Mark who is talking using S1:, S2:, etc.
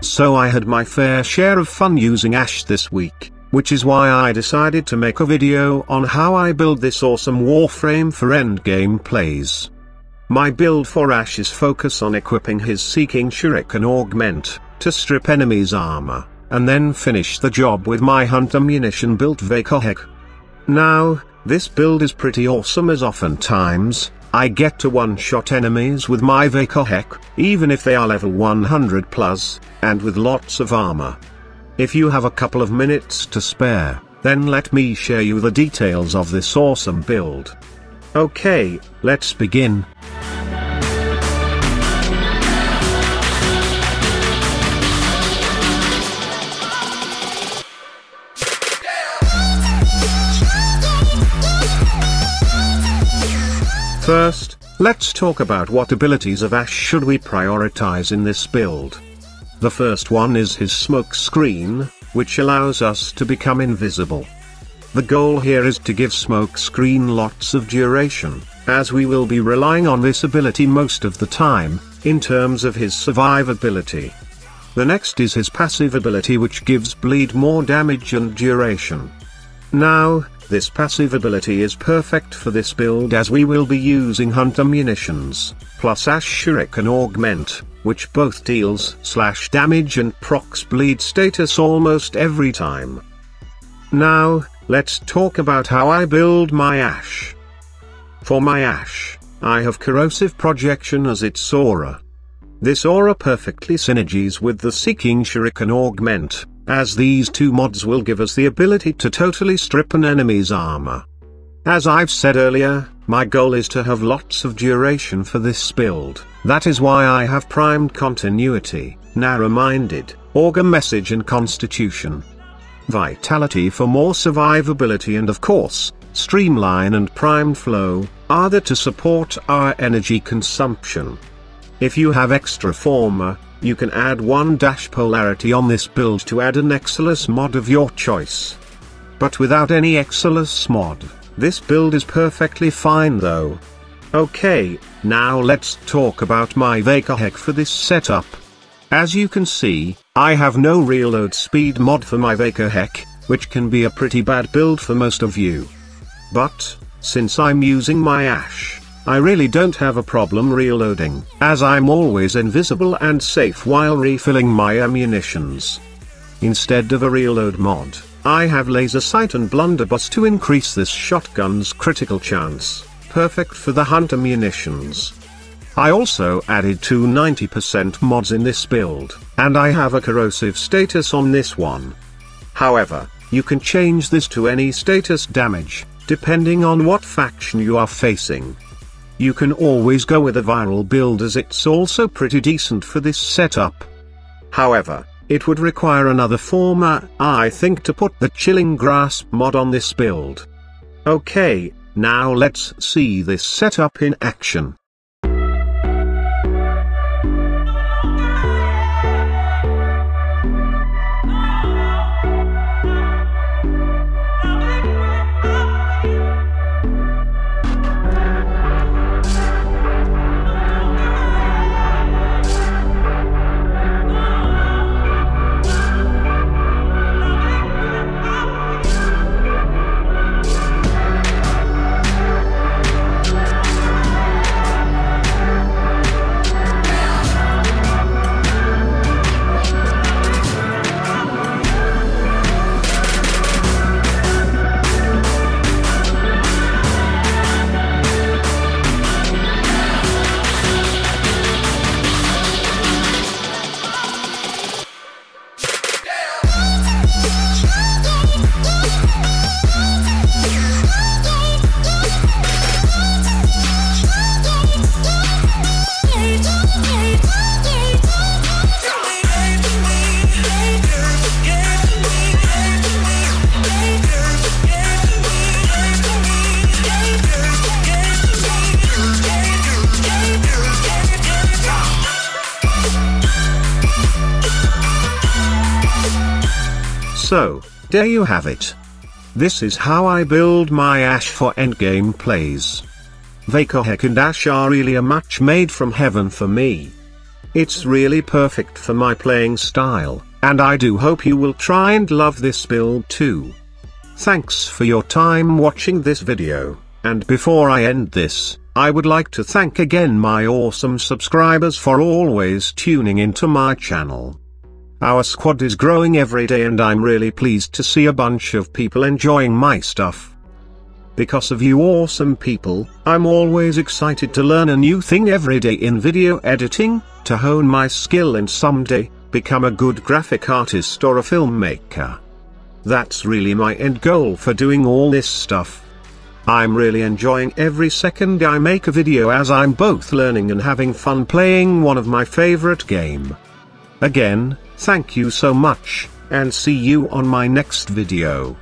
S1: So I had my fair share of fun using Ash this week, which is why I decided to make a video on how I build this awesome Warframe for endgame plays. My build for Ash is focus on equipping his Seeking Shuriken Augment, to strip enemies' armor, and then finish the job with my hunter munition built Vaykor Hek. Now, this build is pretty awesome as oftentimes, I get to one-shot enemies with my Vaykor Hek, even if they are level 100 plus, and with lots of armor. If you have a couple of minutes to spare, then let me share you the details of this awesome build. Okay, let's begin. First, let's talk about what abilities of Ash should we prioritize in this build. The first one is his smoke screen, which allows us to become invisible. The goal here is to give smoke screen lots of duration, as we will be relying on this ability most of the time, in terms of his survivability. The next is his passive ability, which gives bleed more damage and duration. Now, this passive ability is perfect for this build as we will be using hunter munitions, plus Ash Shuriken Augment, which both deals /damage and procs bleed status almost every time. Now, let's talk about how I build my Ash. For my Ash, I have corrosive projection as its aura. This aura perfectly synergies with the Seeking Shuriken Augment, as these two mods will give us the ability to totally strip an enemy's armor. As I've said earlier, my goal is to have lots of duration for this build. That is why I have primed continuity, narrow-minded, augur message and constitution. Vitality for more survivability, and of course, streamline and primed flow, are there to support our energy consumption. If you have extra former, you can add 1-polarity on this build to add an Exilus mod of your choice. But without any Exilus mod, this build is perfectly fine though. Okay, now let's talk about my Vaykor Hek for this setup. As you can see, I have no reload speed mod for my Vaykor Hek, which can be a pretty bad build for most of you. But, since I'm using my Ash, I really don't have a problem reloading, as I'm always invisible and safe while refilling my ammunitions. Instead of a reload mod, I have laser sight and blunderbuss to increase this shotgun's critical chance, perfect for the hunter munitions. I also added two 90% mods in this build, and I have a corrosive status on this one. However, you can change this to any status damage, depending on what faction you are facing. You can always go with a viral build as it's also pretty decent for this setup. However, it would require another former, I think, to put the Chilling Grasp mod on this build. Okay, now let's see this setup in action. So, there you have it. This is how I build my Ash for endgame plays. Vaykor Hek and Ash are really a match made from heaven for me. It's really perfect for my playing style, and I do hope you will try and love this build too. Thanks for your time watching this video, and before I end this, I would like to thank again my awesome subscribers for always tuning into my channel. Our squad is growing every day and I'm really pleased to see a bunch of people enjoying my stuff. Because of you awesome people, I'm always excited to learn a new thing every day in video editing, to hone my skill and someday, become a good graphic artist or a filmmaker. That's really my end goal for doing all this stuff. I'm really enjoying every second I make a video as I'm both learning and having fun playing one of my favorite game. Again, thank you so much, and see you on my next video.